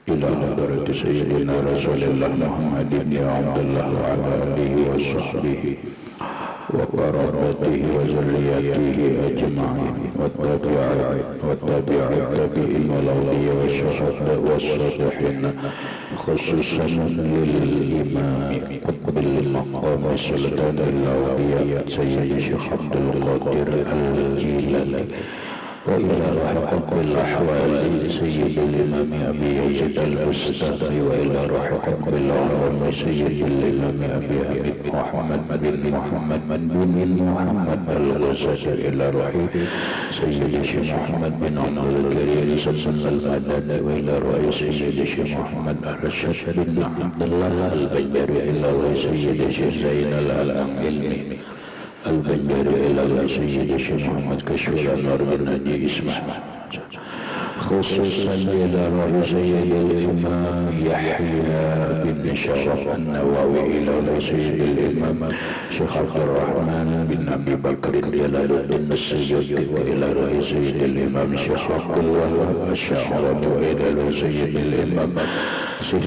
إلى حضرة سيدنا رسول الله محمد بن عبد الله وعلى آله وصحبه وقرابته وذريته أجمعين والتابعين والأولياء والشهداء والصالحين خصوصا للإمام قطب المقام سلطان الأولياء سيد الشيخ عبد القادر الجيلاني، وإلى رحقق بالأحوال سيد الإمام أبي يزيد البستامي، وإلى رحقق بالأعظم سيد الإمام أبي حميد محمد بن محمد الغزالي، إلى رحيق سيد الشيخ محمد بن عبد الكريم سلسل المدني، وإلى رئيس سيد الشيخ محمد الرشاد بن عبد الله البنجري، إلى رئيس سيد الشيخ زين العلمي البنجري، إلى سيد الشيخ محمد كشف الأنوار بن نجي اسمه، خصوصا إلى رئيس سيد الإمام يحيى بن شرف النووي، إلى سيد الإمام شيخ عبد الرحمن بن أبي بكر جلال الدين السيوطي، وإلى رئيس سيد الإمام شيخ عبد الله الشعراني، وإلى سيد الإمام شيخ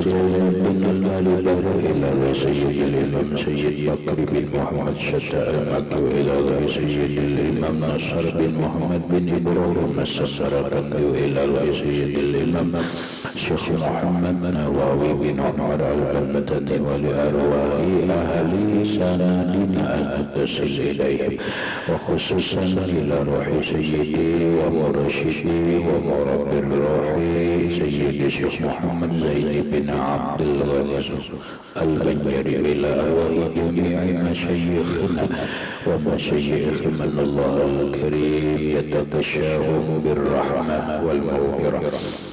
بن المالك، إلى سيد الإمام سيد بكر بن محمد شتى المكي، وإلى سيد الإمام نصر بن محمد بن إبراهيم السمرقندي، وإلى سيد الإمام شيخ محمد نواوي بن عمر البنتني، ولأرواح أهل سندنا المتصل إليهم، وخصوصا إلى روح سيدي ومرشدي ومربي الروح سيدي الشيخ محمد زين بن عبد الغني البنجري، إلى أرواح جميع مشايخنا ومشايخ من الله الكريم يتغشاهم بالرحمة والمغفرة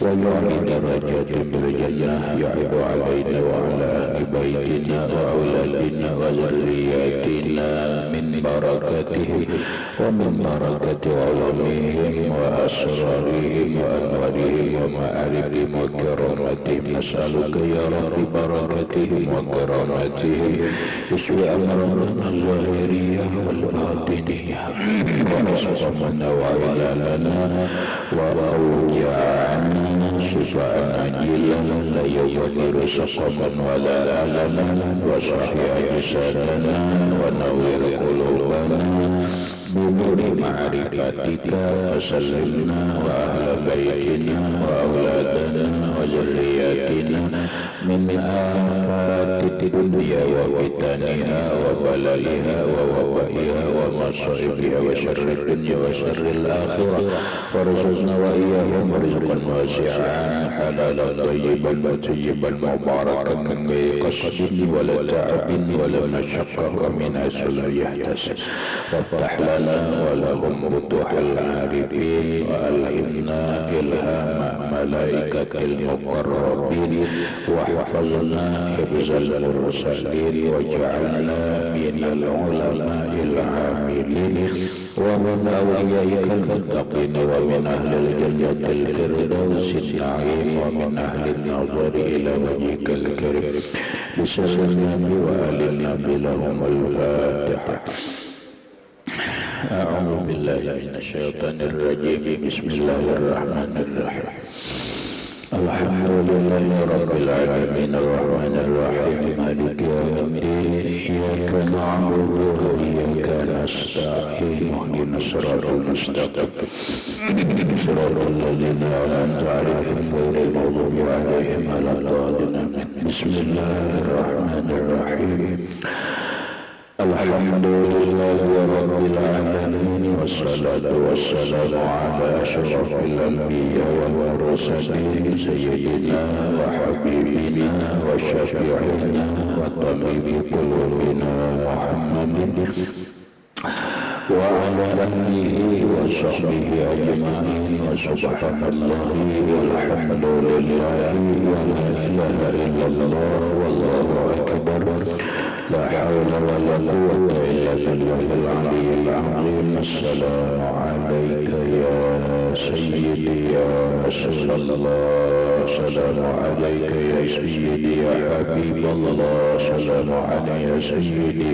ويعلي درجات بالجنة، يعب علينا وعلى أهل بيتنا وأولادنا وذرياتنا من بركاته ومن بركة علومهم وأسرارهم وأنوارهم ومعارفهم وكرامتهم، نسألك يا رب بركاتهم وكرامتهم اشف أمرنا الظاهرية والباطنية وأسقمنا وعلالنا وأوجعنا شفاء عاجلا لا يغادر سقما ولا ألما، وصحي أجسادنا ونور قلوبنا بنور معرفتك، وسلمنا وأهل بيتنا وأولادنا وذرياتنا من آفات الدنيا وفتنها وبلائها ووبائها ومصائبها وشر الدنيا وشر الآخرة، وارزقنا وإياهم رزقا واسعا حلالا طيبا وطيبا مباركا من غير قصد ولا تعب ولا مشقة ومن حيث لا يحتسب، وافتح لنا ولهم فتوح العارفين، وألهمنا إلهام ملائكة المقربين، واحفظنا حفظ المرسلين، واجعلنا من العلماء العاملين ومن أوليائك المتقين ومن أهل الجنة الفردوس النعيم ومن أهل النظر إلى وجهك الكريم، بسر النبي وآل النبي لهم الفاتحة. أعوذ بالله من الشيطان الرجيم، بسم الله الرحمن الرحيم، الحمد لله رب العالمين الرحمن الرحيم مالك يوم الدين، إياك نعبد وإياك نستعين، اهدنا الصراط المستقيم صراط الذين أنعمت عليهم غير المغضوب عليهم ولا الضالين. بسم الله الرحمن الرحيم، الحمد لله رب العالمين، والصلاة والسلام على أشرف الأنبياء والمرسلين، سيدنا وحبيبنا وشفيعنا وطبيب قلوبنا محمد وعلى آله وصحبه أجمعين، وسبحان الله والحمد لله ولا إله إلا الله والله أكبر، لا حول ولا قوة إلا بالله العلي العظيم. السلام عليك يا سيدي يا رسول الله، السلام عليك يا سيدي يا حبيب الله السلام عليك يا سيدي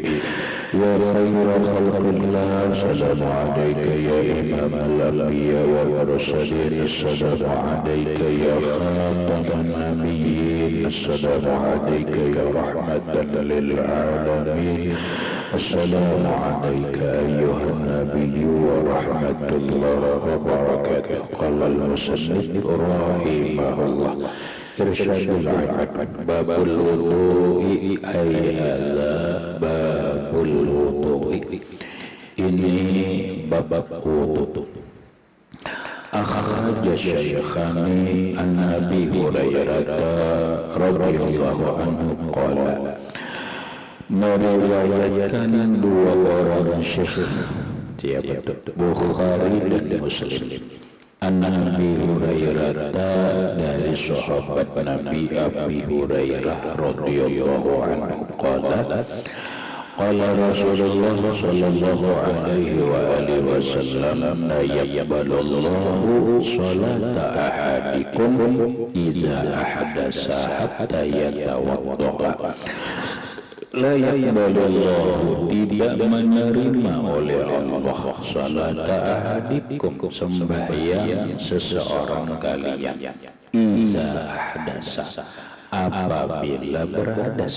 يا خير خلق الله السلام عليك يا إمام الأنبياء والمرسلين السلام عليك يا خاتم النبيين السلام عليك يا رحمة للعالمين السلام عليك أيها النبي ورحمة الله وبركاته. قال المصنف رحمه الله إرشاد العباد باب الوضوء أي هذا باب الوضوء ini bab wudu. أخرج الشيخان عن أبي هريرة رضي الله عنه قال meriwayatkan dua orang syekh Bukhari dan Muslim an Abi Hurairah dari sahabat Nabi Abi Hurairah radhiyallahu anhu qala qala Rasulullah sallallahu alaihi wa alihi wasallam la yaqbalullahu salata ahadikum idza ahdatsa hatta yatawadda. La yaqbalullahu tidak menerima oleh Allah salata ahadikum sembahyang seseorang kalian iza ahdasa apabila berhadas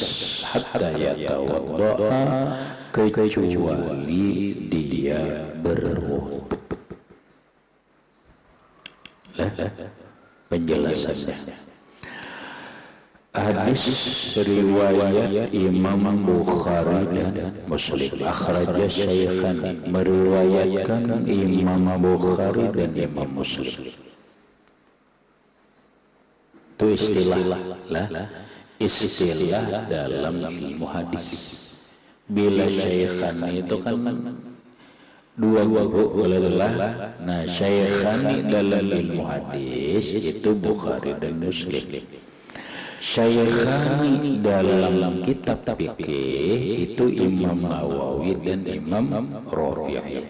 hatta yatawadda kecuali dia berwudu. Penjelasannya hadis riwayat Imam Bukhari dan Muslim. Akhraja Syaikhan meriwayatkan Imam Bukhari dan Imam Muslim. Itu istilah dalam ilmu hadis. Bila Syaikhan itu kan dua guru adalah Syaikhan dalam ilmu hadis itu Bukhari dan Muslim. Syaikhan dalam kitab fikih itu Imam Nawawi dan Imam Rafi'i.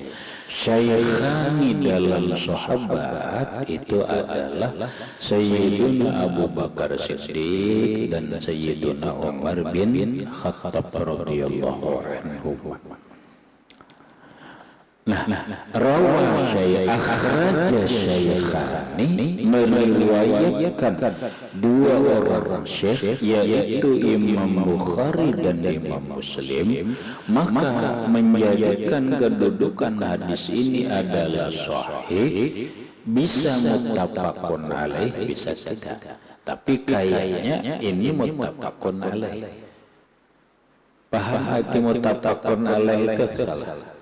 Syaikhan dalam sahabat itu adalah Sayyiduna Abu Bakar Siddiq dan Sayyiduna Umar bin Khattab radhiyallahu anhu. Rawah akhraja Syaikhan meriwayatkan dua orang syekh yaitu Imam Bukhari dan Imam Muslim, maka menjadikan kedudukan hadis ini adalah sahih, bisa muttafaqun alaih bisa tidak, tapi kayaknya ini muttafaqun alaih. Paham arti muttafaqun alaih itu salah.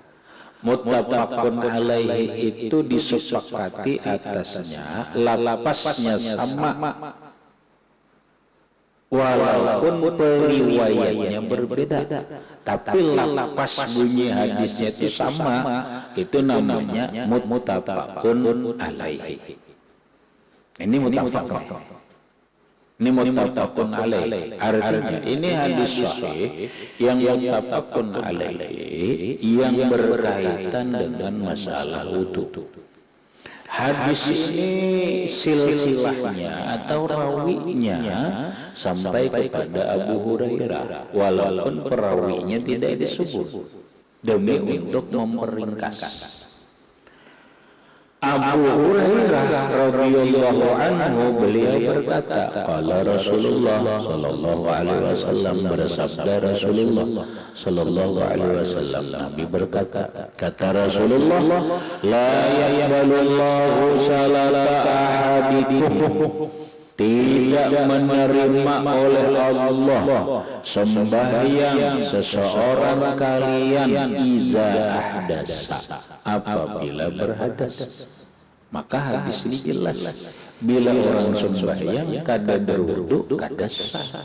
Muttafaqun alaihi itu disepakati atasnya, lapasnya sama walaupun periwayatnya berbeda, tapi lapas bunyi hadisnya itu sama, itu namanya muttafaqun alaihi. Ini muttafaqun. Ini muttafaqun alaihi. Artinya ini hadis sahih yang muttafaqun alaihi yang berkaitan dengan masalah wudu. Hadis ini silsilahnya atau rawinya sampai kepada Abu Hurairah walaupun perawinya tidak disebut demi untuk memperingkas. Abu Hurairah radhiyallahu anhu beliau berkata, qala Rasulullah sallallahu alaihi wasallam, bersabda Rasulullah sallallahu alaihi wasallam, Nabi berkata, kata Rasulullah, la yaqbalullahu salata ahadikum, tidak menerima oleh Allah sembahyang seseorang kalian iza ahdasa apabila berhadas. Maka hadis ini jelas, bila orang sembahyang kada berwudu kada sah.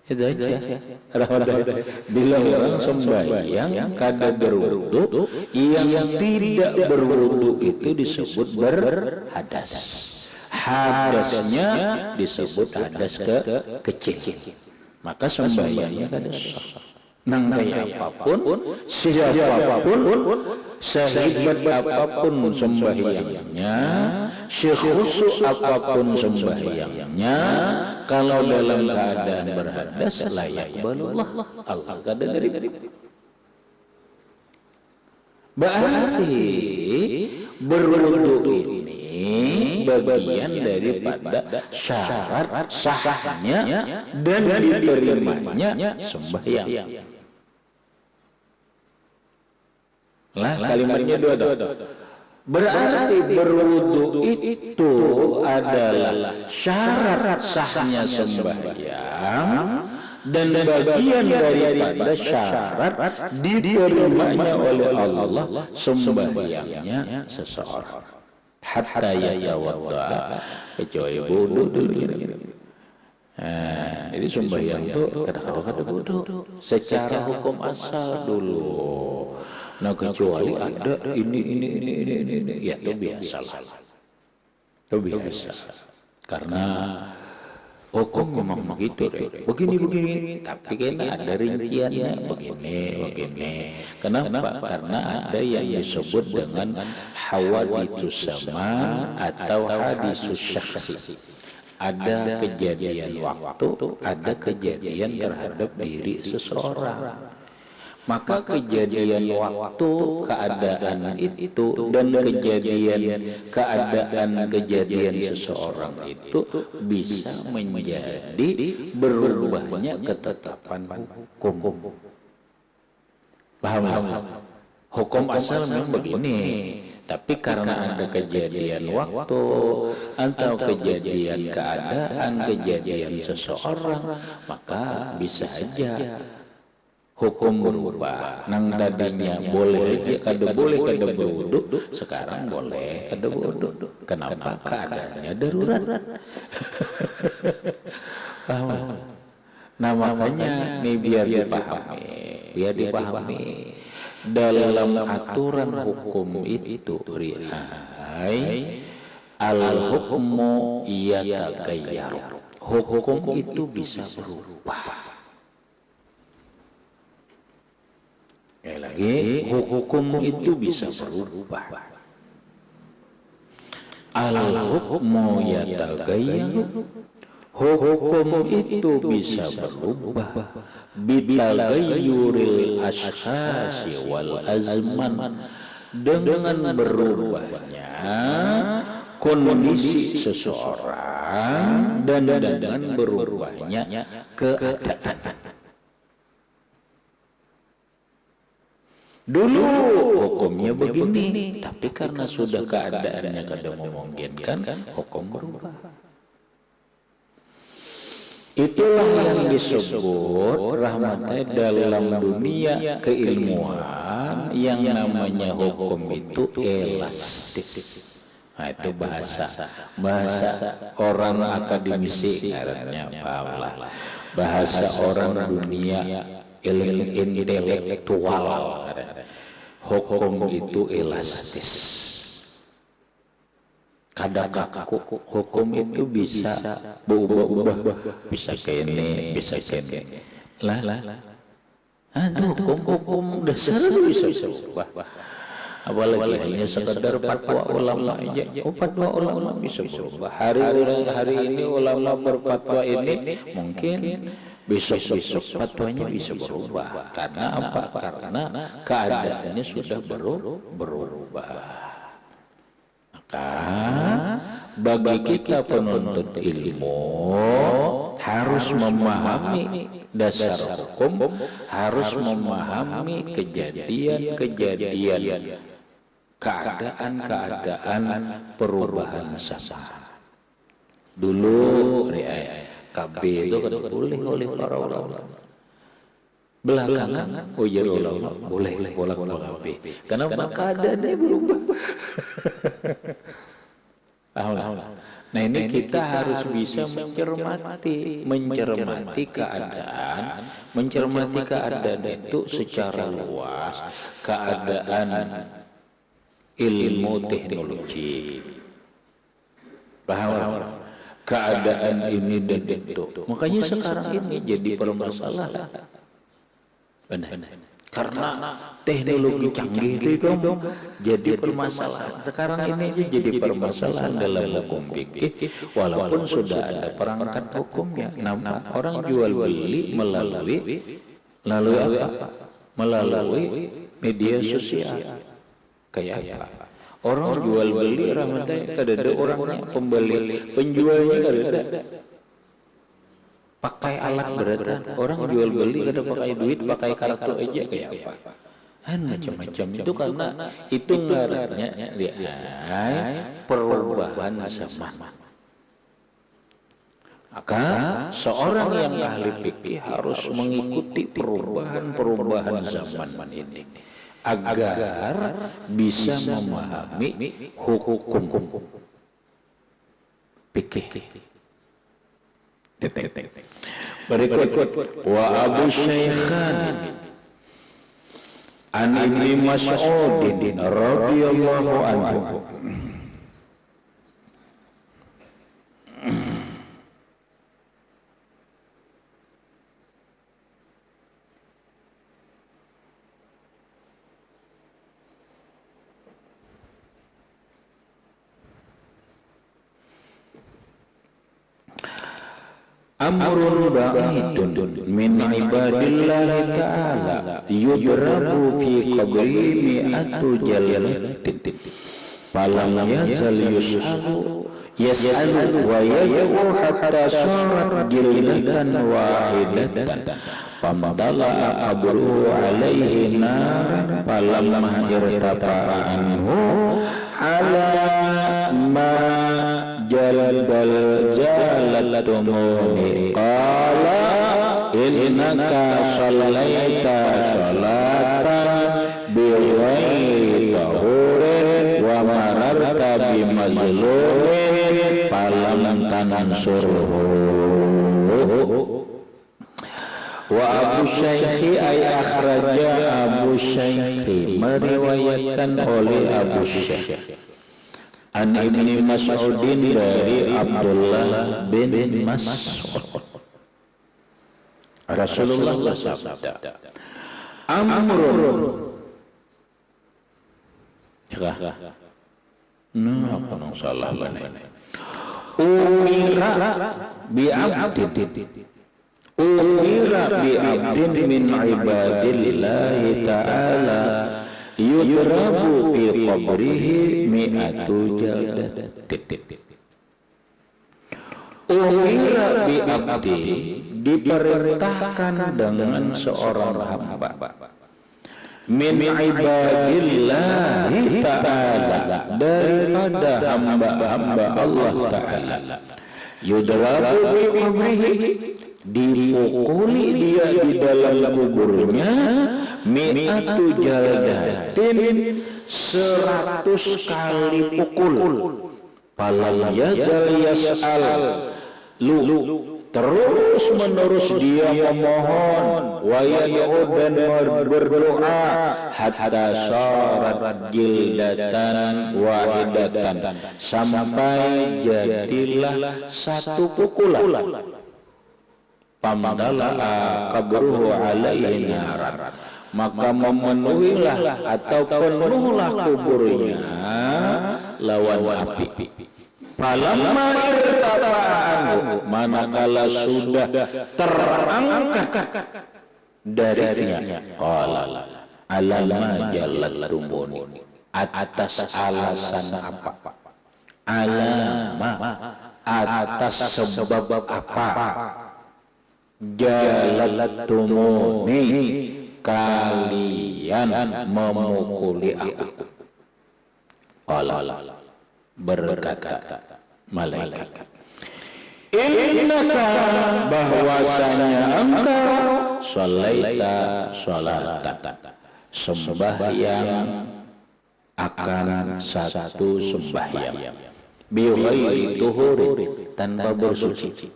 Itu aja. Bila orang sembahyang kada berwudu, yang tidak berwudu itu disebut berhadas. Hadasnya disebut hadas kecil. Maka sembahyangnya kada sah. nang kayak apapun, siapapun, sehebat apapun sembahyangnya, sekhusus apapun sembahyangnya, kalau dalam keadaan berhadas layak balullah Allah kada dari. Berarti berwudu ini bagian daripada syarat sahnya dan diterimanya sembahyang. Lah kalimatnya dua. Berarti berwudu itu adalah syarat sahnya sembahyang dan bagian daripada syarat diterimanya oleh Allah sembahyangnya seseorang. Hatta yatawadda, kecuali wudu dulu. Jadi sembahyang itu kada wudu secara hukum asal dulu. Nah kecuali ada ini ya itu biasa lah. Itu biasa. Karena hukum memang begitu deh. Begini. Tapi kan ada rinciannya begini. Kenapa? Karena ada yang disebut dengan hawaditsus zaman atau hadisus syakhsi. Ada kejadian waktu, ada kejadian terhadap diri seseorang. Maka kejadian waktu, keadaan itu dan kejadian seseorang itu bisa menjadi berubahnya ketetapan hukum. Paham? Hukum asal memang begini. Tapi karena ada kejadian waktu atau kejadian kejadian seseorang, maka bisa saja hukum berubah. Nang tadinya boleh aja kada berwudu, sekarang boleh kada berwudu. Kenapa? Keadaannya darurat. Nah makanya nih biar dipahami dalam aturan hukum itu ri'ai al-hukmu yataghayyar. Hukum itu bisa berubah. Lagi hukum itu bisa berubah. Al-hukmu yataghayyar, hukum itu bisa berubah bitaghayyuril ashkhasi wal azman, dengan berubahnya kondisi seseorang dan dengan berubahnya keadaan. Dulu hukumnya begini, tapi karena sudah keadaannya kada memungkinkan, hukum berubah. Itulah yang disebut rahmatnya dalam dunia keilmuan yang namanya hukum itu elastis. Nah itu bahasa orang akademisi artinya apalah. Bahasa orang dunia intelektual. Hukum itu elastis. Kada kaku, hukum itu bisa berubah-ubah, bisa kene. Lah. Hukum dasar bisa berubah. Apalagi hanya sekedar fatwa ulama aja. Fatwa ulama bisa berubah. Hari ini ulama berfatwa ini, mungkin besok fatwanya bisa berubah. Karena apa? Karena keadaannya sudah berubah. Maka bagi kita penuntut ilmu harus memahami dasar hukum, harus memahami kejadian keadaan perubahan zaman. Dulu KB itu kan boleh oleh para ulama. Belakangan ujar ulama boleh KB. Kenapa? Keadaannya berubah. Nah ini kita harus bisa mencermati keadaan itu secara luas, keadaan ilmu teknologi. Paham? Keadaan ini dan itu. Makanya sekarang ini jadi permasalahan. Benar. Karena teknologi canggih itu jadi permasalahan. Sekarang ini jadi permasalahan dalam hukum fikih, walaupun sudah ada perangkat hukumnya. Nampak orang jual beli melalui apa? Melalui media sosial. Kayak apa? Orang jual beli rahmatnya kadada orangnya pembeli penjualnya kadada pakai alat berat. Orang jual beli kada pakai duit, pakai kartu aja kayak apa? Macam-macam itu karena itu ngarannya dia perubahan zaman. Maka seorang yang ahli fikih harus mengikuti perubahan zaman ini agar bisa memahami hukum fikih. Berikut wa Abu Syaikhan an Ibni Mas'ud radhiyallahu anhu amrun ba'idun min ibadillahi ta'ala yudrabu fi qabri mi'atu jalatin falam yazal yas'alu wa yad'u hatta sarat jildatan wahidatan famadala qabruhu alaihi naran falamma irtafa'a anhu ala ma jalatumuni qala innaka sallaita salatan biwairi tahurin wa mararta bimazlumin falam tanansuruhu. Wa Abu Syaikhi ay akhraja Abu Syaikhi meriwayatkan oleh Abu Syaikh an Ibni Mas'udin dari Abdullah bin Mas'ud Rasulullah bersabda amrun apa nang salah bane umira bi abdin min ibadillahi ta'ala yudrabu fi qabrihi mi'atu jaldatin. Umira bi abdi diperintahkan dengan seorang hamba min ibadillahi ta'ala daripada hamba-hamba Allah ta'ala yudrabu fi qabrihi dipukuli dia di dalam kuburnya mi'atu jaldatin 100 kali pukul falam yazal yas'al terus menerus dia memohon wa yad'u dan berdoa hatta sarat jildatan wahidatan sampai jadilah satu pukulan pamdala qabruhu alaihi naran maka memenuhilah atau penuhlah kuburnya lawan api. Falamma irtafa'anhu manakala sudah terangkat darinya qala alama jalatumuni atas alasan apa alama atas sebab apa jalatumuni kalian memukuli aku. Qala berkata malaikat innaka bahwasanya engkau sholaita sholatan sembahyang akan satu sembahyang bighairi tuhurin tanpa bersuci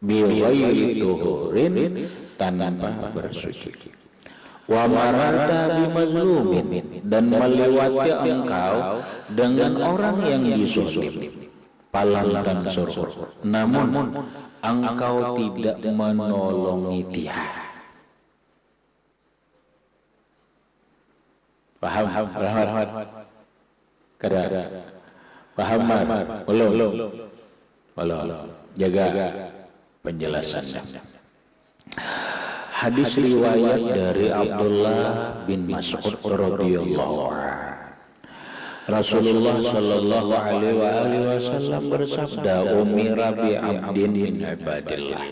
bighairi tuhurin tanpa bersuci wa mararta bimazlumin dan melewati engkau dengan orang yang dizalim falam tansurhu namun engkau tidak menolongi dia Paham? Kada paham belum? Jaga penjelasannya. Hadis riwayat dari Abdullah bin Mas'ud radhiyallahu anhu. Rasulullah sallallahu alaihi wasallam bersabda, "Umira bi 'abdin min ibadillah."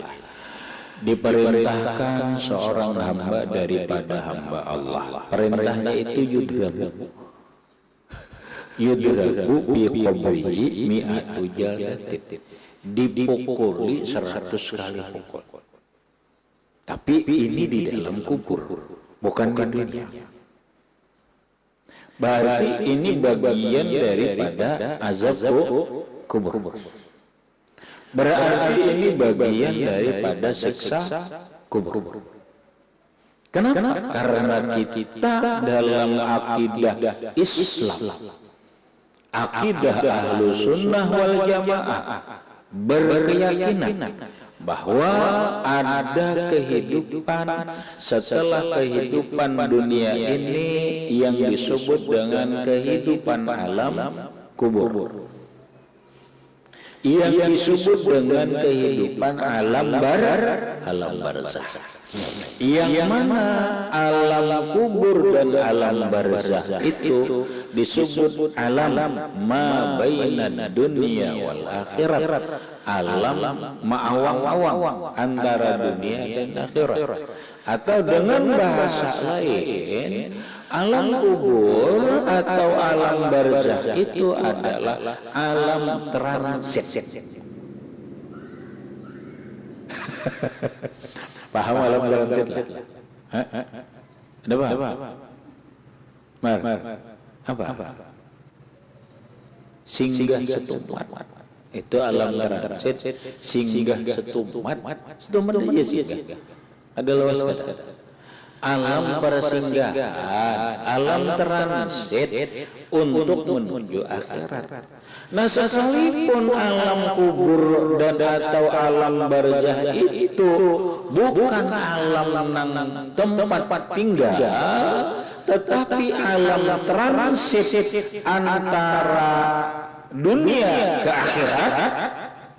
Diperintahkan seorang hamba daripada hamba Allah. Perintahnya itu yudrabu bi qabrihi mi'atu jaldatin. Dipukuli 100 kali pukul. Tapi ini di dalam kubur, bukan di dunia. Berarti ini bagian daripada azab kubur. Berarti ini bagian daripada siksa kubur. Kenapa? Karena kita dalam akidah Islam, akidah Ahlus Sunnah wal Jamaah berkeyakinan bahwa ada kehidupan setelah kehidupan dunia ini yang disebut dengan kehidupan alam kubur, yang disebut dengan kehidupan alam barzakh, yang mana alam kubur dan alam barzakh itu disebut alam ma bainan dunia wal akhirat, alam ma'awang-awang antara dunia dan akhirat. Atau dengan bahasa lain, alam kubur atau alam barzakh itu adalah alam transit. Paham alam transit? Ada apa? Mar. Apa? Singgah setempat. Itu alam transit, singgah setempat. Setempat aja singgah. Ada luas kata. Alam persinggahan, alam transit untuk menuju akhirat. Nah, sekalipun alam kubur dan atau alam barzakh itu bukan alam tempat tinggal, tetapi alam transit antara dunia ke akhirat.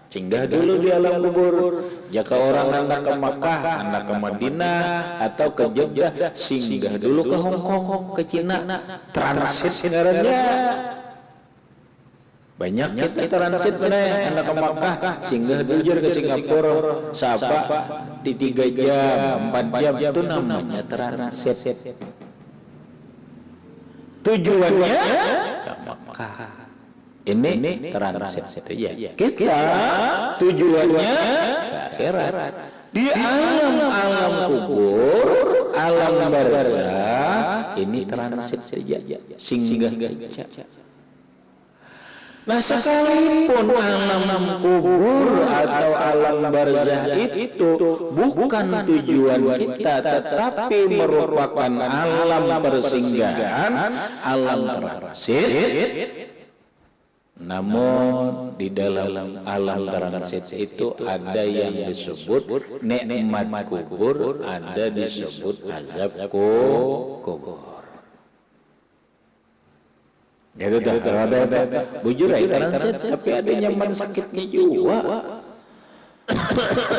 Singgah dulu di alam kubur. Jika orang hendak ke Makkah, hendak ke Madinah atau ke Jeddah, singgah dulu ke Hong Kong, ke Cina, transit sebenarnya. Banyak kita transit benar, hendak ke Makkah, singgah dulu ke Singapura, Sabah di 3 jam, 4 jam, itu namanya transit. Tujuannya ke Makkah. Ini transit ya. Kita tujuannya ke akhirat. Di alam kubur, alam barzakh, ini transit saja, singgah saja. Nah, sekalipun alam kubur atau alam barzakh itu bukan tujuan kita, tetapi merupakan alam persinggahan, alam transit. Namun di dalam alam transit itu ada yang disebut nikmat kubur, ada disebut azab kubur. Itu dah ada bujur transit, tapi ada nyaman sakitnya juga.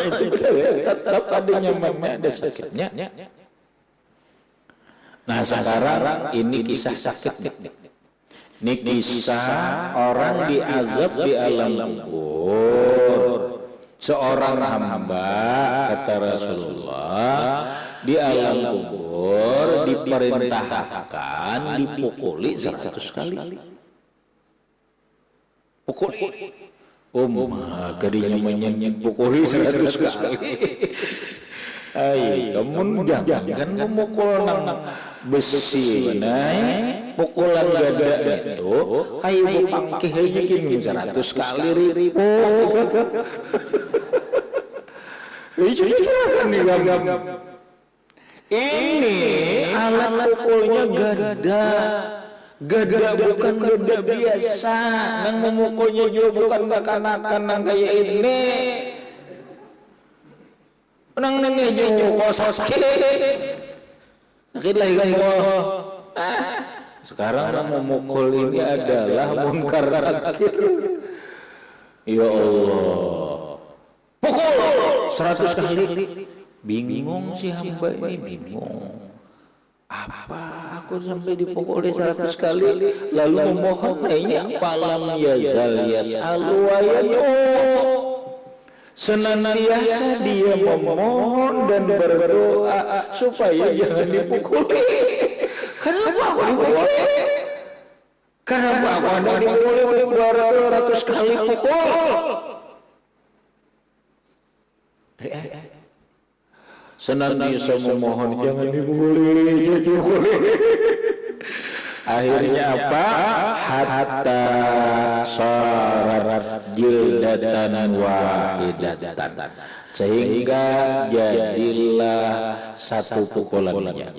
Itu tetap ada nyamannya, ada sakitnya. Nah, sekarang ini kisah sakit. Ini kisah orang diazab di alam kubur. Seorang hamba, kata Rasulullah, di alam kubur diperintahkan dipukuli 100 kali. Pukuli. Kadinya menyanyi pukuli 100 kali. Kamu jangan memukul besi benar, pukulan gada itu kayu pangkih aja gini 100 kali ribu. Ini alat pukulnya gada. Gada bukan gada biasa. Nang memukulnya juga bukan kekanakan nang kayak ini. Nang nenek juga sakit. Sakit lagi kok. Sekarang memukul ini adalah munkar nakir. Ya Allah, pukul 100 kali. Bingung si hamba ini, bingung. Apa aku sampai dipukul 100 kali, lalu memohon falam yazal yas'alu wa yad'u. Senantiasa dia memohon dan berdoa supaya jangan dipukuli. Kenapa aku dipukuli? Kenapa aku ada dipukuli 200 kali pukul? Senantiasa memohon jangan dipukuli. Akhirnya apa? Hatta sarat jildatan wahidatan, sehingga jadilah satu pukulannya.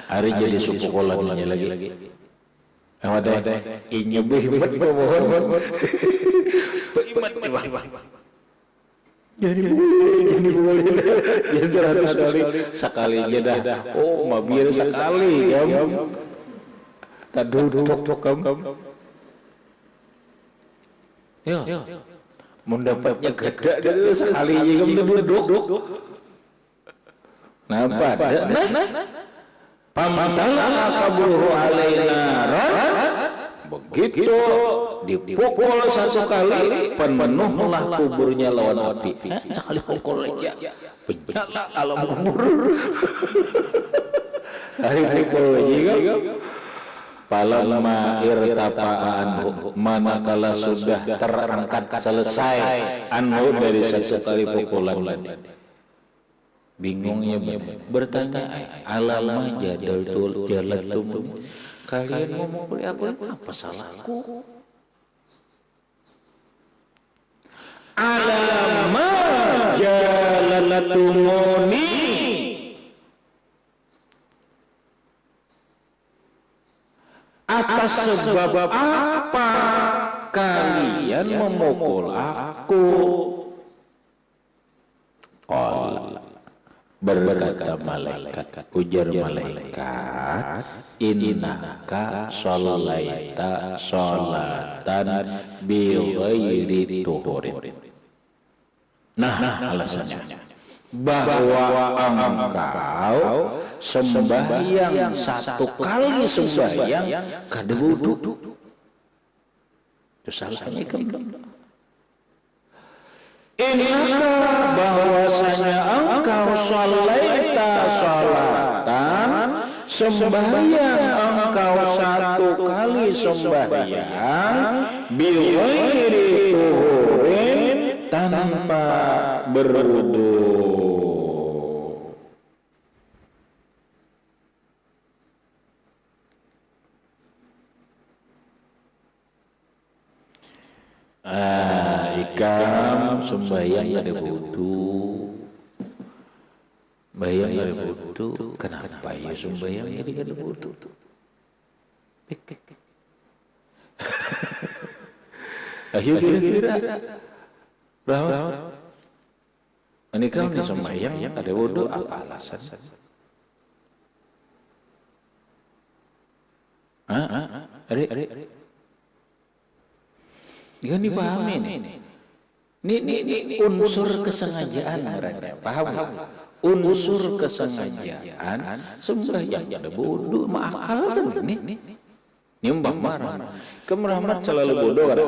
Hari jadi pukulannya lagi. Ada ini hebat memohon. Jadi boleh ya 100 kali sekali aja dah. Oh mabir sekali ya. Duduk kamu. Ya. Mendapatnya gede dari sekali aja kamu duduk. Nampak? Pamantala kaburu alaina begitu dipukul 1 kali penuhlah kuburnya lawan api. Sekali pukul aja benyala alam kubur. Hari pukul lagi palamma irtapa'an, manakala sudah terangkat selesai anhu dari 1 kali pukulan. Bingungnya bertanya, alama jadal jalatum, kalian mau memukul aku, apa salahku? Alama jalatumuni, atas sebab apa kalian memukul aku? Allah berkata malaikat, ujar malaikat, innaka sholaita sholatan bi ghairi tuhurin. Nah, alasannya bahwa engkau sembahyang 1 kali sembahyang kada wudu. Itu salahnya kamu. Innaka bahwasanya engkau sholaita sholatan, sembahyang engkau 1 kali sembahyang bi ghairi tuhurin, tanpa berwudu. Ikam sembahyang ada wudu, bayang ada wudu, kenapa ya sembahyang jadi ada wudu? Ayo kira-kira berapa? Ini kan sembahyang ada wudu, apa alasan? Adik. Jangan dipahami nih. Ini unsur kesengajaan mereka. Paham? Unsur kesengajaan sembahyang ada wudu, akal kan ini. Nimbang marah. Kemeramat selalu bodoh kan.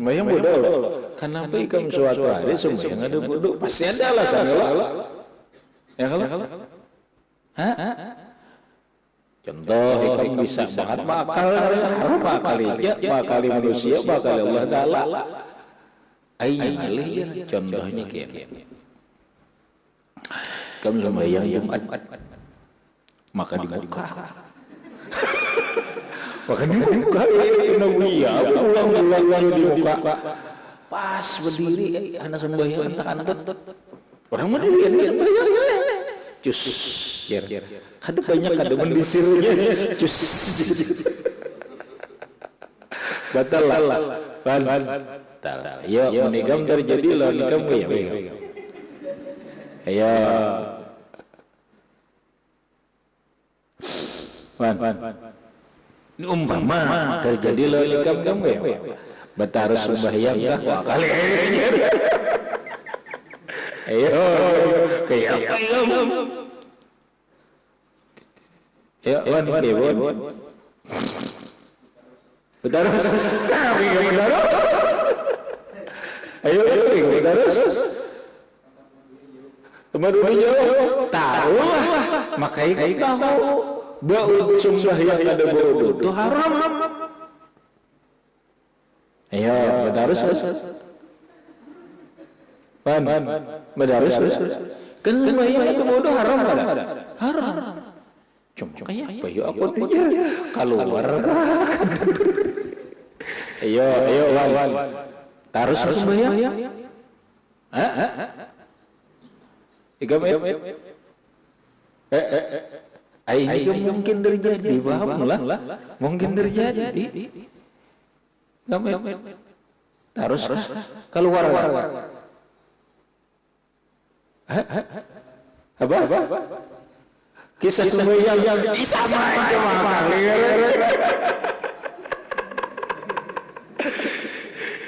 Sembahyang bodoh loh. Kenapa ikam suatu hari sembahyang ada wudu? Pasti ada alasan loh. Ya kalau? Contoh, ikam bisa banget makal manusia, makal Allah Ta'ala. Contohnya kayak kamu sembahyang Jumat, maka di muka. Maka di muka, ulang di muka. Pas berdiri, anak sembahyang, anak-anak. Orang mau dilihat sembahyang. Cus. Ada banyak ada mendisirnya. Cus. Batal. Ya, menikam terjadi lah nikam ya. Ayo. Ini umpama terjadi lolikam kamu ya, betar sembahyang dah kali. Ayo, kayak apa kamu? Ya, wan, betar kami betar. Ayo, betar. Kemarin jauh, tahu lah, makanya tahu. Bau sembahyang ada bau itu haram. Ayo, betarus. Pan, betarus. Kan sembahyang ada bau itu haram ada. Haram. Cuma kayak apa yuk aku aja keluar. Ayo, wan. Tarus sembahyang. Ikam. Ini mungkin terjadi, paham lah. Mungkin terjadi. Kamu harus keluar. Apa? Kisah sembahyang yang sama aja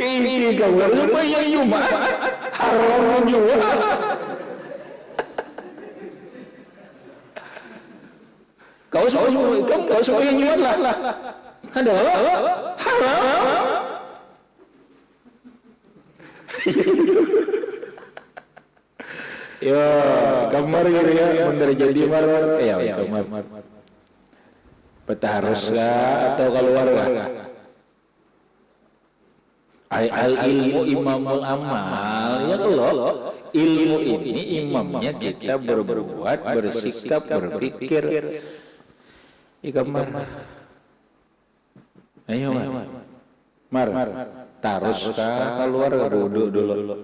ini kamu sembahyang Jumat haram juga. Kau sembahyang Jumat lah. Ada haram. Ya, kamar ya, bener jadi maror. Ya, kamar. Harus atau keluar lah. Al ilmu imamul amal. Ya Allah, ilmu ini imamnya kita berbuat, bersikap, berpikir. Kamar. Ayo, Mar. Tarus keluar wudu dulu.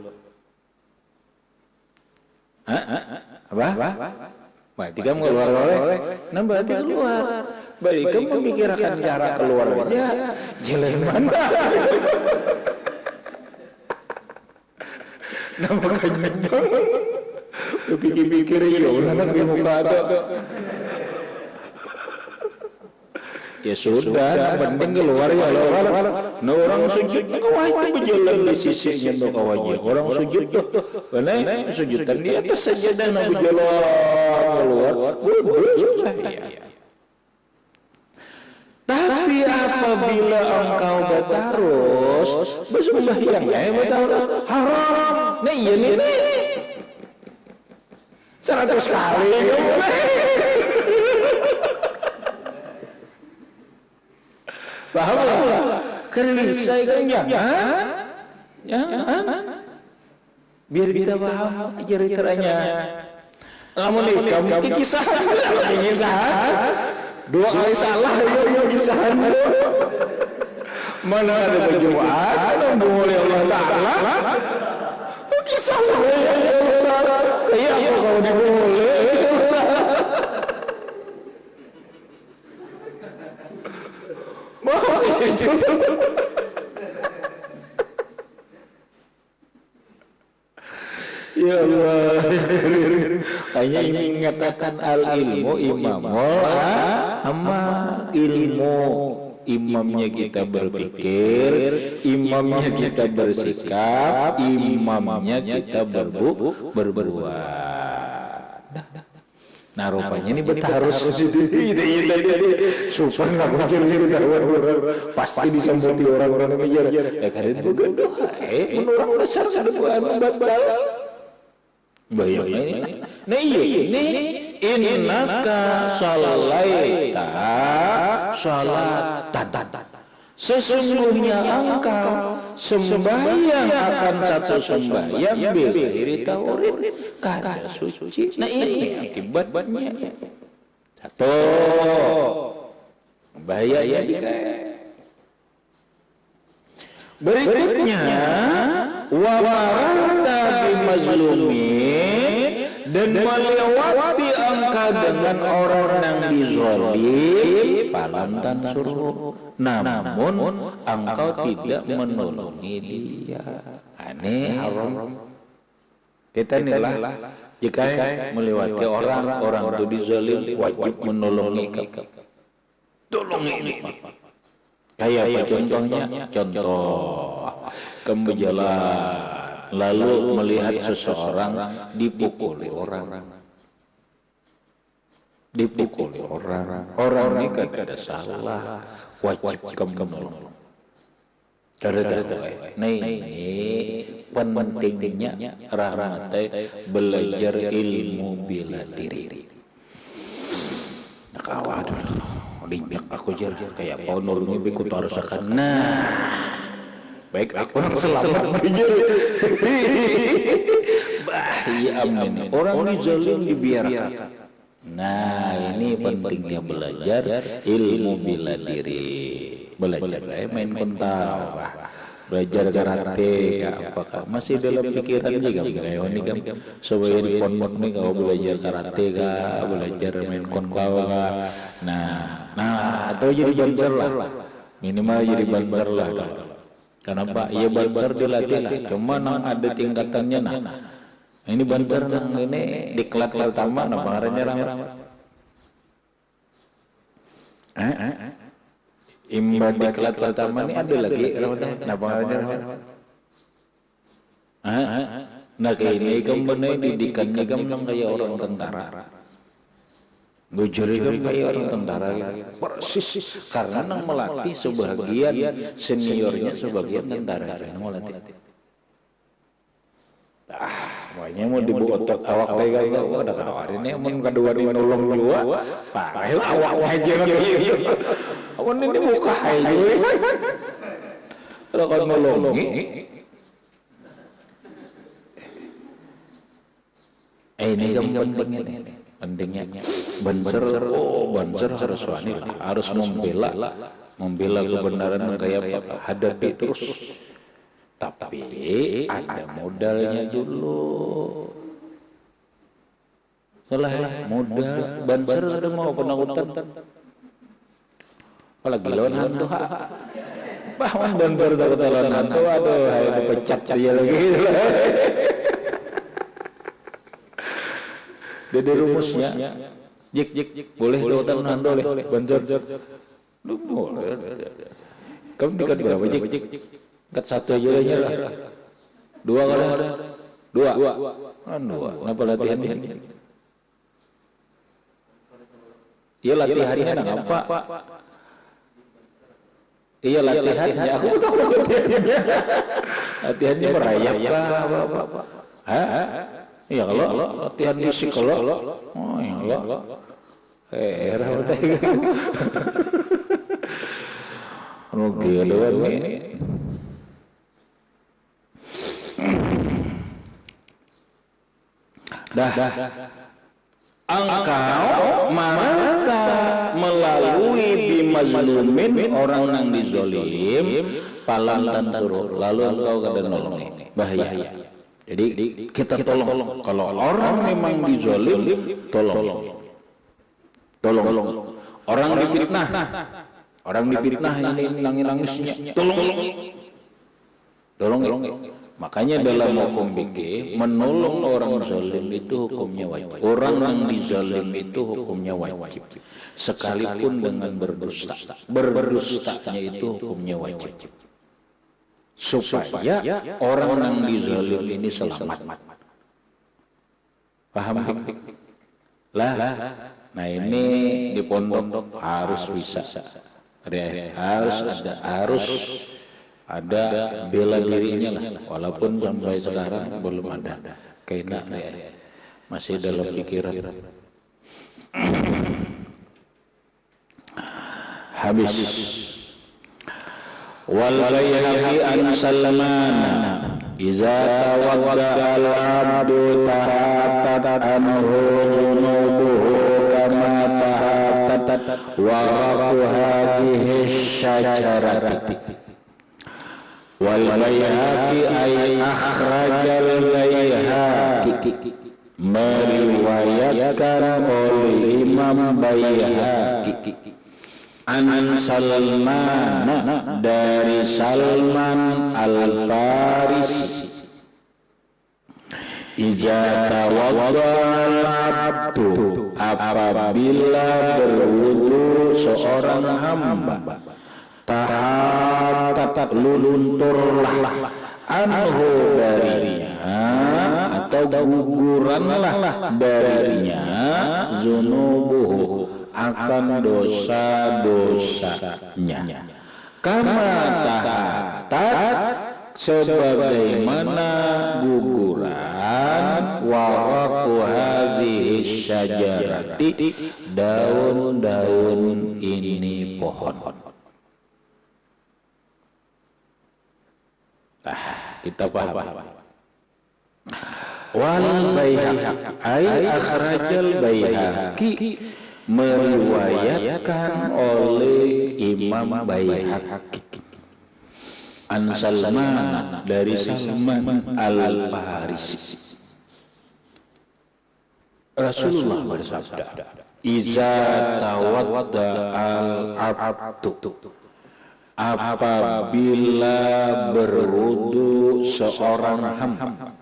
Apa? Berarti kamu keluar oleh. Nah, berarti keluar. Berarti kamu memikirkan cara keluarnya. Jalan mana? Nah, makanya pikir-pikir ya, anak di muka ada. Ya sudah, penting keluar ya keluar. Nah, orang sujud kawai berjalan di sisinya tuh kawai. Orang sujud tuh, benar sujudan di atas sajadah nak berjalan keluar. Susah ya. Tapi apabila engkau bertarus, bersembahyang bertarus haram. Nah iya nih 100 kali. Paham lah. Kerisai kan jangan. Biar kita paham ceritanya. Namun kamu kikisahan. Dua kali salah ya kikisahan. Mana ada berjumaan, boleh Allah Ta'ala. Kisah saya kayak apa kau diboleh. Ya Allah, hanya mengatakan al ilmu imamul amal. Ilmu imamnya kita berpikir, imamnya kita bersikap, imamnya kita berbuat. Nah rupanya ini harus super nggak kuncir pasti disambuti orang-orang mikir ya kan itu begitu menurut besar sebuah batal bayangin ini innaka shalaita sholatan sesungguhnya engkau sembahyang akan satu sembahyang bighairi taurid kada suci. Nah ini akibatnya satu bahaya ya. Berikutnya wa marata bimazlumin, dan melewati engkau dengan orang yang dizalim palantan suruh, namun engkau tidak menolongi dia. Aneh haram. Kita inilah jika melewati orang itu dizalim wajib menolongi. tolong ini. Kayak apa contohnya? Contoh kamu jalan lalu melihat seseorang dipukuli orang. Orang ini kan ada salah, wajib kamu menolong. Nih pentingnya rahmatai belajar ilmu bela diri. Kawan lincak aku jar kayak kau nolongi beku harus akan. Baik aku orang selamat aja. Bahaya amin. Orang dizalim dibiarkan. Nah ini pentingnya belajar ilmu bela diri. Belajar main pentau, belajar karate, apakah masih dalam pikiran juga kayak ini kan sebagai di pondok nih kau belajar karate kah, belajar main konkau kah. Nah atau jadi banser lah, minimal jadi banser lah. Kenapa? Ya banser dilatih lah, cuma ada tingkatannya. Nah ini banser nang ini di kelas utama, nah pengarangnya ramai. Imba di kelas pertama ini ada lagi kenapa nah kayak ini kamu didikannya kamu kayak orang tentara bujur kayak orang tentara persis karena nang melatih sebagian seniornya sebagian tentara nang melatih makanya mau dibuat otot awak tega ada kawarin ya mau kedua di nolong juga parah awak aja gitu awan ini buka aja kalau kau nolongi ini pentingnya banser harus wani harus membela kebenaran kayak hadapi terus. Tapi ada modalnya dulu. Salah modal banser sudah mau penanggutan. Apalagi lawan hantu. Bahwan banser takut lawan hantu, aduh, ayo dipecat dia lagi. Jadi rumusnya, jik, boleh lawan hantu oleh banser. Boleh. Kamu tingkat berapa jik? Kat satu aja lah. Dua kali. Dua. Kenapa latihan ini? Iya latihannya apa? Iya latihannya. Aku tahu latihannya. Latihannya merayap apa? Iya kalau latihan fisik kalau. Oh iya kalau. Rawat aja. Oke, doang ini. Engkau maka melalui bimazlumin orang yang dizolim palang dan suruh lalu engkau kada nolong bahaya. Jadi kita tolong kalau orang memang dizolim tolong orang difitnah ini nangisnya tolong. Makanya dalam hukum fikih menolong orang zalim itu hukumnya wajib. Orang yang dizalim itu hukumnya wajib. Sekalipun dengan berdusta. Berdustanya itu hukumnya wajib. Supaya orang yang dizalim ini selamat. Paham? Lah. Nah ini di pondok harus bisa. Harus ada bela dirinya lah, walaupun sampai sekarang belum ada. Kayaknya masih dalam pikiran. Habis. Wal Baihaqi an Salman iza tawadda al-abdu tahatat anhu junubuhu kama tahatat waraku hadhihi syajarati. Wal Baihaqi ay akhrajal Baihaqi meriwayatkan oleh Imam Baihaqi an Salman dari Salman Al-Farisi iza tawadda al-abdu apabila berwudu seorang hamba tahatat lunturlah anhu darinya atau guguranlah darinya zunubuhu akan dosa-dosanya, kama tahatat sebagaimana guguran waraqu hadhihi syajarati daun-daun ini pohon. Kita paham. Wal Baihaqi ay akhrajal Baihaqi meriwayatkan oleh Imam Baihaqi an Salman dari Salman al-Farisi. Rasulullah bersabda, iza tawadda al-abdu, apabila berwudu seorang hamba,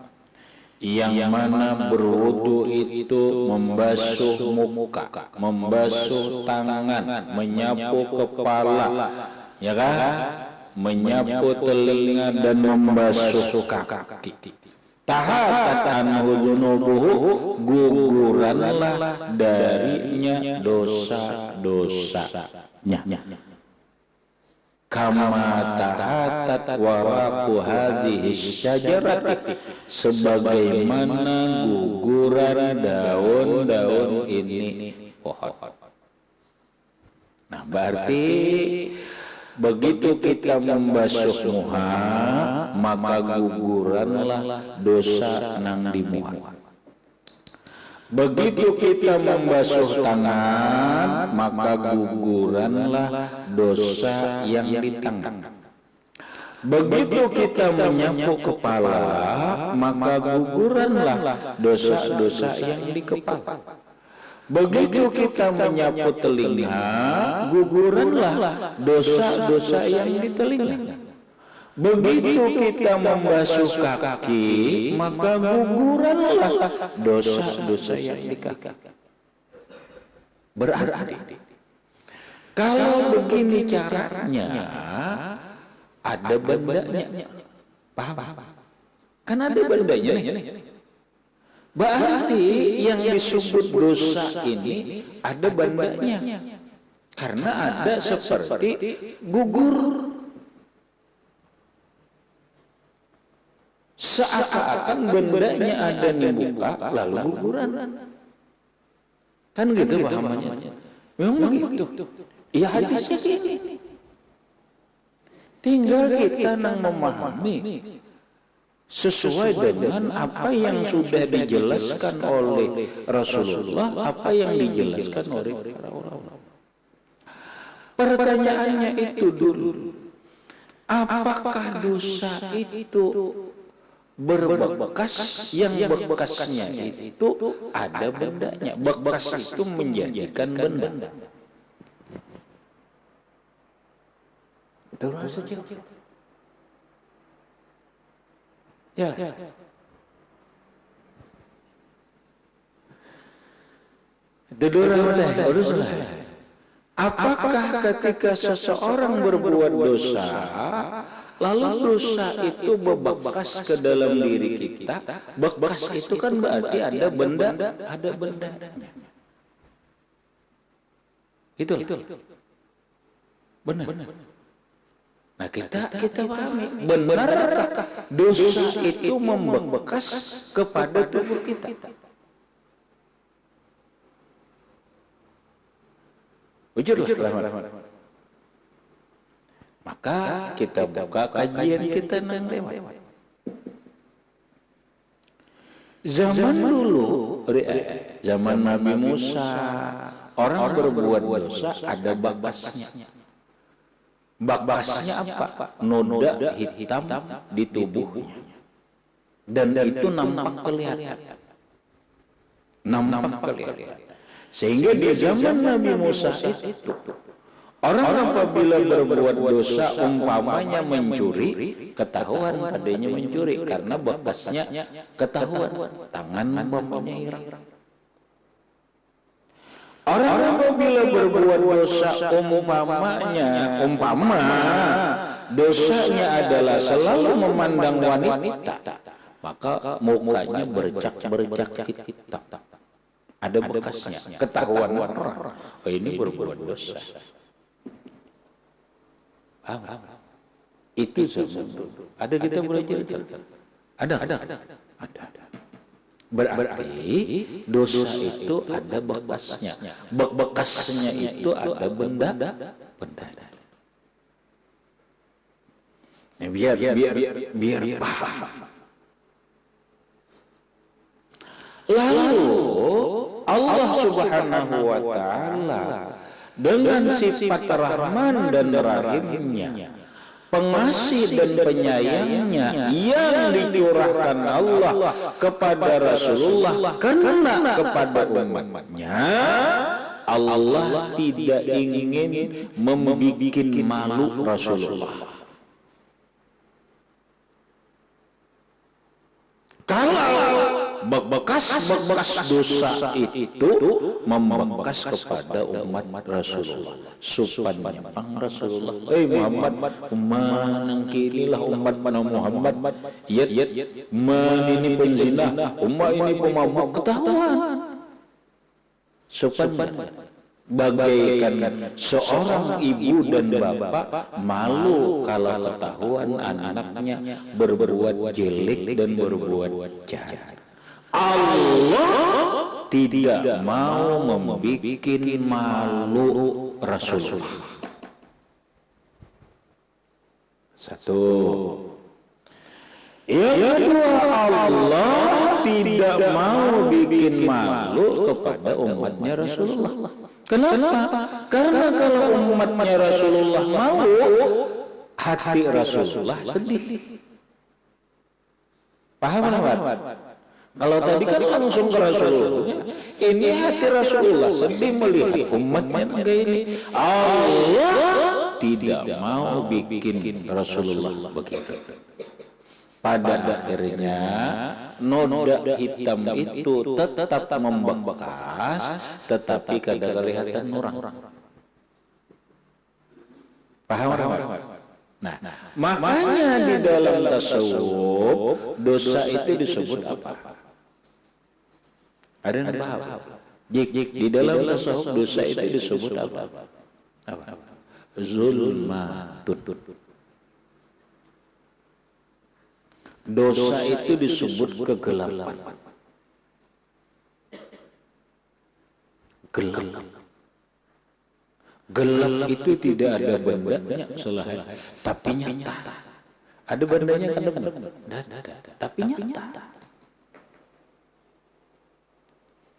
yang mana berwudu itu membasuh muka, membasuh tangan, menyapu kepala, ya kan, menyapu telinga dan membasuh kaki. Tahatat anhu dzunubuhu, guguranlah darinya dosa-dosanya. Kama tahatat waraqu hadhihi syajarati, sebagaimana guguran daun-daun ini pohon. Nah, berarti begitu kita membasuh muha, maka guguranlah dosa nang di muha. Begitu kita membasuh tangan, maka guguranlah dosa yang di tangan. Begitu kita menyapu kepala, maka guguranlah dosa-dosa yang di kepala. Begitu kita menyapu telinga, guguranlah dosa-dosa yang di telinga. Begitu kita membasuh kaki, maka guguranlah dosa-dosa yang di kaki. Berarti kalau begini caranya, ada bandanya. Paham? Kan ada bandanya nih. Berarti yang disebut dosa ini ada bandanya. Karena ada seperti gugur. Seakan-akan bendanya ada di muka lalu guguran. Kan gitu pahamannya. Memang begitu. Ya hadisnya gini. Tinggal kita nang memahami sesuai dengan apa yang sudah dijelaskan oleh Rasulullah, apa yang dijelaskan oleh para ulama. Pertanyaannya itu dulu, apakah dosa itu berbekas, yang bekasnya itu ada bendanya? Bekas itu menjadikan benda. Terus saja. Ya. Apakah ketika seseorang berbuat dosa, lalu dosa itu berbekas ke dalam diri kita? Bekas itu kan berarti ada benda, ada bendanya. Itu. Benar. Nah, kita pahami, benarkah dosa itu membekas kepada tubuh kita? Ujurlah. Maka kita buka kajian kita nang lewat. Zaman dulu, zaman Nabi Musa, orang berbuat dosa ada bakasnya. Bakasnya apa? Noda hitam di tubuhnya. Dan itu nampak kelihatan. Sehingga di zaman Nabi Musa itu, orang apabila berbuat dosa umpamanya mencuri, ketahuan padanya mencuri karena bekasnya ketahuan, tangan umpamanya hilang. Orang apabila berbuat dosa umpama dosanya adalah selalu memandang wanita, maka mukanya bercak-bercak hitam. Ada bekasnya, ketahuan orang. Oh, ini berbuat dosa. Itu zaman dulu. Ada kita boleh cerita? Ada. Berarti dosa itu ada bekasnya. Bekasnya itu ada benda. Ya, biar paham. Lalu Allah Subhanahu wa taala dengan sifat Rahman dan Rahimnya, pengasih dan penyayangnya yang dicurahkan Allah kepada Rasulullah kena kepada umatnya, Allah tidak ingin membuat malu Rasulullah. Kalau bekas dosa itu membekas kepada umat Rasulullah, supannya pang Rasulullah, Muhammad, menangkililah umat Muhammad, yat ini penzina, umat ini pemabuk, ketahuan. Supannya bagaikan seorang ibu dan bapak malu kalau ketahuan anaknya berbuat jelek dan berbuat jahat. Allah tidak mau membuat malu Rasulullah. Satu. Yang kedua, Allah tidak mau bikin malu kepada umatnya Rasulullah. Kenapa? Karena kalau umatnya Rasulullah malu, hati Rasulullah sedih. Paham? Kalau tadi kan langsung ke Rasulullah, ini hati Rasulullah sedih melihat umatnya begini. Allah tidak mau bikin Rasulullah begitu. Pada akhirnya noda hitam itu tetap membekas, tetapi kadang kelihatan orang. Paham? Nah, makanya di dalam tasawuf dosa itu disebut apa? Ada yang paham? Di dalam tasawuf dosa itu disebut apa? Zulmatun. Dosa itu disebut kegelapan. Gelap itu tidak ada bendanya selain, tapi nyata. Ada bendanya kan ada, tapi nyata.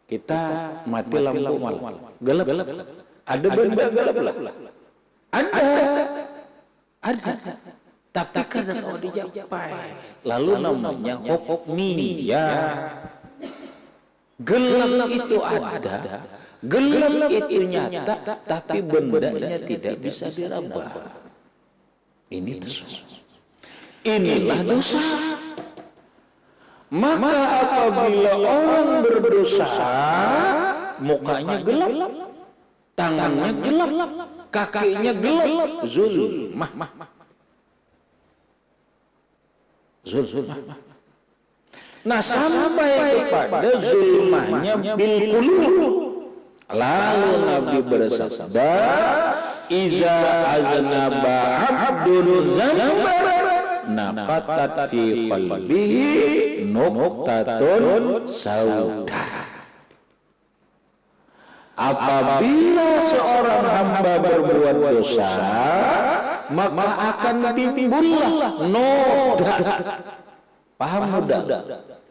Kita mati lampu malam, gelap. Ada benda gelap lah. Ada. Tapi kadang kalau dicapai, lalu namanya hukmiyah. Gelap itu ada, gelap itu nyata, tapi bendanya tidak bisa diraba. Ini dosa. Inilah dosa. Maka apabila orang berdosa, mukanya gelap, tangannya gelap, kakinya gelap, zulmah. Nah, sampai kepada zulmahnya bil qulub. Lalu Nabi bersabda, "Iza aznaba 'abdun dzamban, naqatat fi qalbihi nuqtatun sauda." Apabila seorang hamba berbuat dosa, maka akan timbullah noda. Paham noda?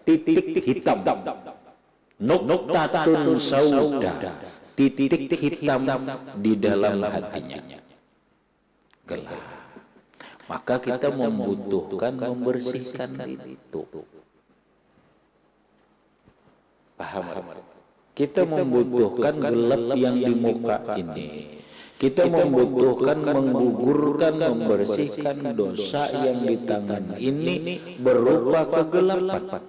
Titik hitam. Nuqtatun sauda. Titik hitam di dalam hatinya. Gelap. Maka kita membutuhkan membersihkan itu. Paham? Kita membutuhkan gelap yang di muka ini. Kita membutuhkan menggugurkan, membersihkan dosa yang di tangan ini berupa kegelapan.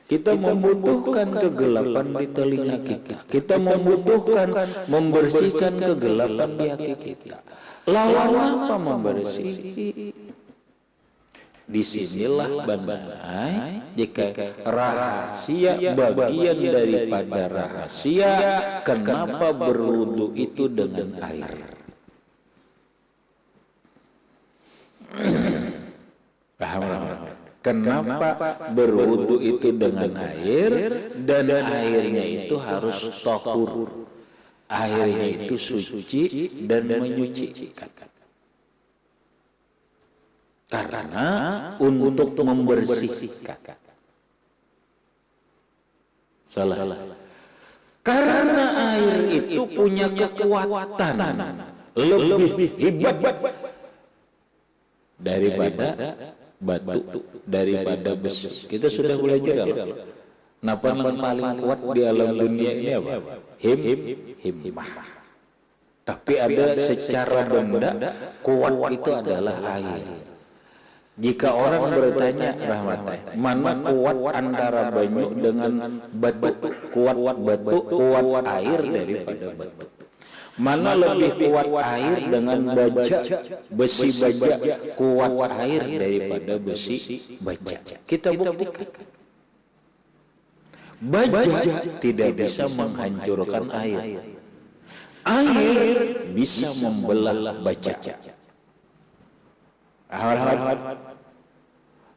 Kita membutuhkan kegelapan di telinga kita. Kita membutuhkan membersihkan kegelapan di hati kita. Lawan apa membersih? Disinilah bandai jika rahasia bagian daripada rahasia kenapa berwudu itu dengan air. Paham? Kenapa berwudu itu dengan air dan airnya itu harus tahur. Airnya itu suci dan menyucikan. Karena untuk membersihkan. Salah. Karena air itu punya kekuatan lebih hebat daripada batu, daripada besi. Kita sudah belajar kalau napa yang paling kuat di alam dunia ini apa? Himmah. Tapi ada secara benda kuat itu adalah air. Jika orang bertanya, rahmatnya, mana kuat antara banyu dengan batu? Kuat batu, kuat air daripada batu. Mana lebih kuat air dengan baja, besi baja, kuat air daripada besi baja. Kita buktikan. Baja tidak bisa menghancurkan air. Air bisa membelah baja.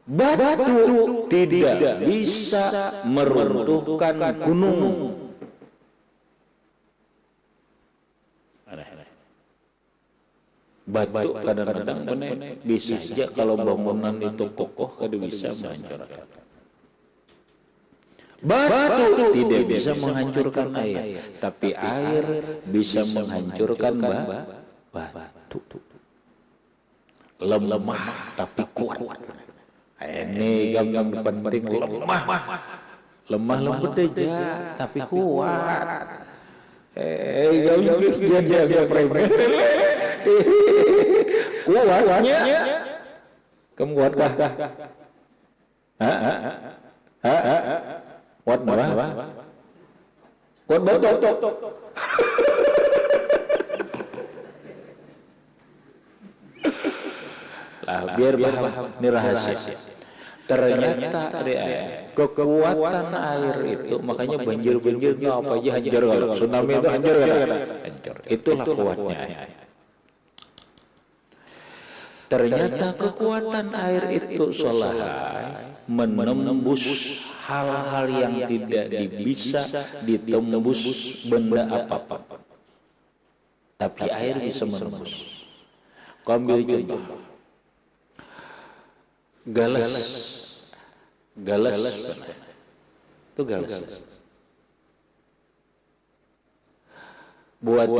Batu tidak bisa meruntuhkan gunung. Batu kadang-kadang benar bisa saja kalau bangunan itu kokoh kada bisa menghancurkan. Batu tidak bisa menghancurkan air, tapi air bisa menghancurkan batu. Lemah tapi kuat. Ini yang penting lemah lembut aja tapi kuat. Kuatnya kamu kuatkah? Kuat apa? Kuat batu. Lah biar paham ini rahasia. Ternyata kekuatan air itu makanya banjir apa aja hancur kalau tsunami itu hancur. Itulah kuatnya. Ternyata kekuatan air itu selahai menembus hal-hal yang tidak bisa ditembus benda apa-apa. Tapi air bisa menembus. Kau ambil contoh. Galas itu galas. Buat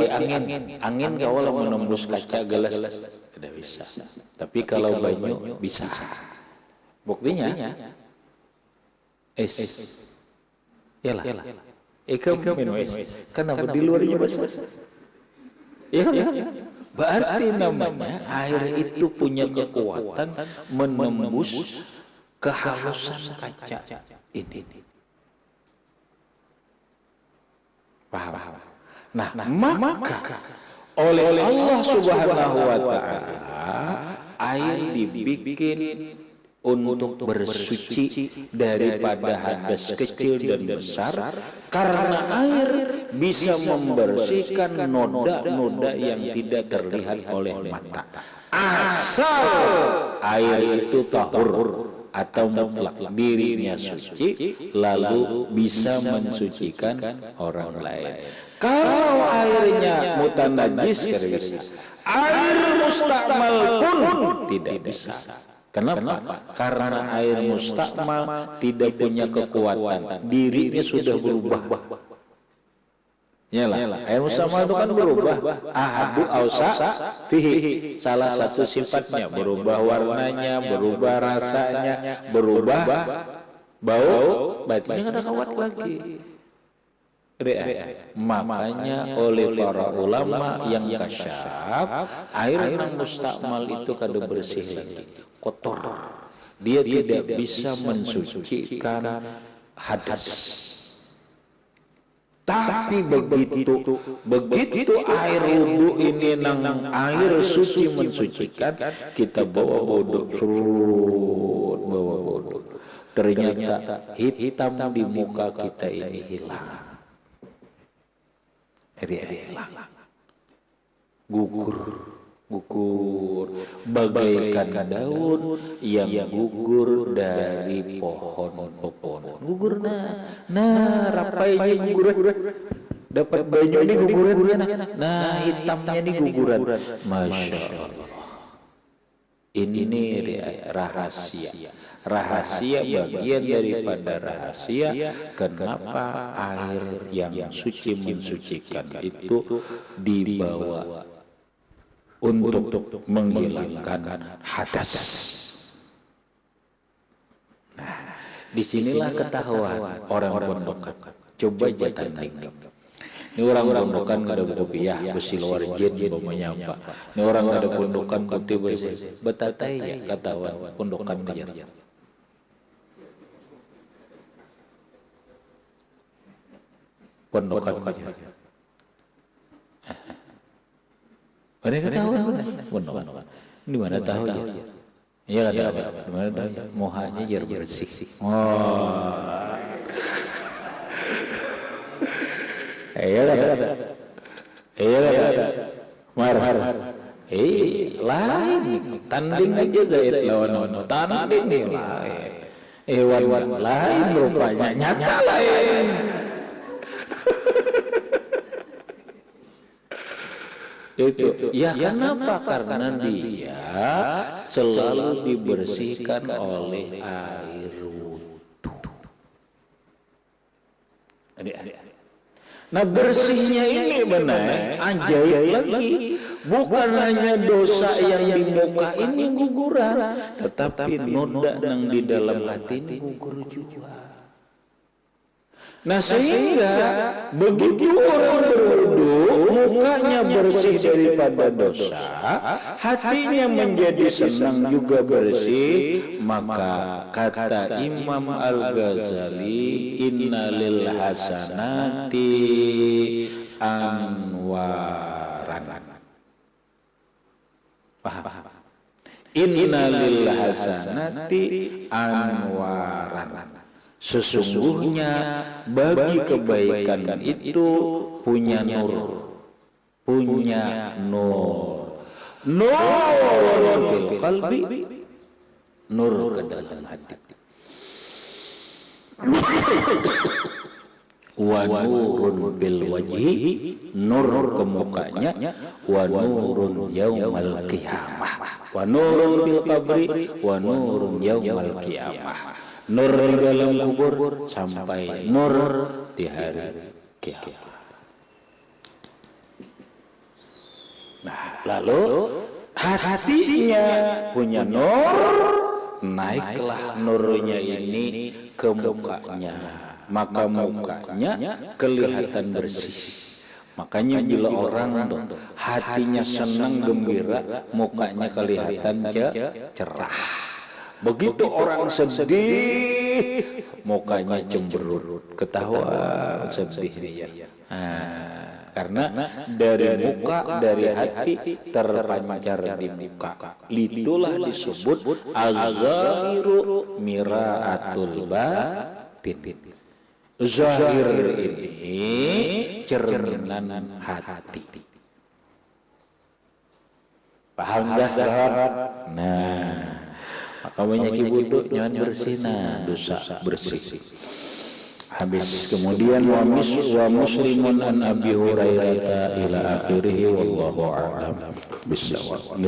angin kalau menembus kaca gelas tidak bisa. Tapi kalau banyu bisa. Buktinya es. Yalah. Ikam minum es. Kenapa di luarnya basah? Ya. Berarti namanya air itu punya kekuatan menembus kehalusan kaca ini. Paham? Nah, maka oleh Allah Subhanahu wa taala air dibikin untuk bersuci daripada hadas kecil dan besar karena air bisa membersihkan noda-noda yang tidak terlihat oleh mata asal air itu tahur atau mutlak dirinya suci lalu bisa mensucikan orang lain. Kalau airnya mutanajis air mustakmal pun tidak bisa. Kenapa? Karena air mustakmal tidak punya kekuatan, dirinya sudah berubah. Yalah, air mustakmal itu kan berubah. Ahadu ausa fihi, salah satu sifatnya berubah warnanya, berubah rasanya, berubah bau, berarti nggak ada kuat lagi. Makanya oleh para ulama yang kasyaf, air yang mustakmal itu kada bersih lagi, kotor. Dia tidak bisa mensucikan hadas. Tapi begitu air wudu ini nang air suci mensucikan, kita bawa wudu, surut bawa wudu. Ternyata hitam di muka kita ini hilang. Hilang. Gugur bagaikan daun yang gugur dari pohon. Gugur nah rapainya gugur, dapat banyu ini guguran, nah hitamnya ini guguran. Masya Allah, ini rahasia bagian daripada rahasia kenapa air yang suci mensucikan itu dibawa untuk menghilangkan hadas. Nah, disinilah ketahuan orang pondokan. Coba aja tanding. Ini orang pondokan ada kopiah besi luar jen umpamanya apa. Ini orang ada pondokan putih besi betatai ya ketahuan pondokan aja. Pondokan aja. Mereka tahu benar. Di mana tahu ya? Iya kata apa? Di mana tahu? Mohanya jar bersih. Oh. Iya kata. Mar. Lain. Tanding aja Zaid lawan tanding nih lain. Hewan lain rupanya nyata lain. Itu ya kenapa? Karena dia selalu dibersihkan oleh air wudu. Nah bersihnya ini benar ajaib lagi, bukan hanya dosa yang di muka ini guguran, tetapi noda yang di dalam hati ini gugur juga. Nah sehingga begitu orang berwudu, mukanya bersih daripada dosa, hatinya menjadi senang juga bersih, maka kata Imam Al-Ghazali, innalil hasanati anwaran. Paham? Innalil hasanati anwaran. Sesungguhnya bagi kebaikan itu punya nur. Nur fil qalbi, nur ke dalam hati. Wa nurun bil wajhi, nur ke mukanya. Wa nurun yaumal qiyamah. Wa nurun bil qabri, wa nurun yaumal qiyamah. Nur di dalam kubur sampai nur di hari kiamat. Nah, lalu hatinya punya nur, naiklah nurnya ini ke mukanya, maka mukanya kelihatan bersih. Makanya bila orang hatinya senang gembira, mukanya kelihatan cerah. Begitu orang sedih, mukanya cemberut, ketawa sedih dia. Karena dari muka, dari hati terpancar di muka. Itulah disebut az-zahiru miraatul batin. Zahir ini cerminan hati. Paham dah? Nah, maka banyak wudu nyaman bersih, nah dosa bersih. Habis kemudian wa muslimun an Abi Hurairah ila akhirih wallahu a'lam bissawab.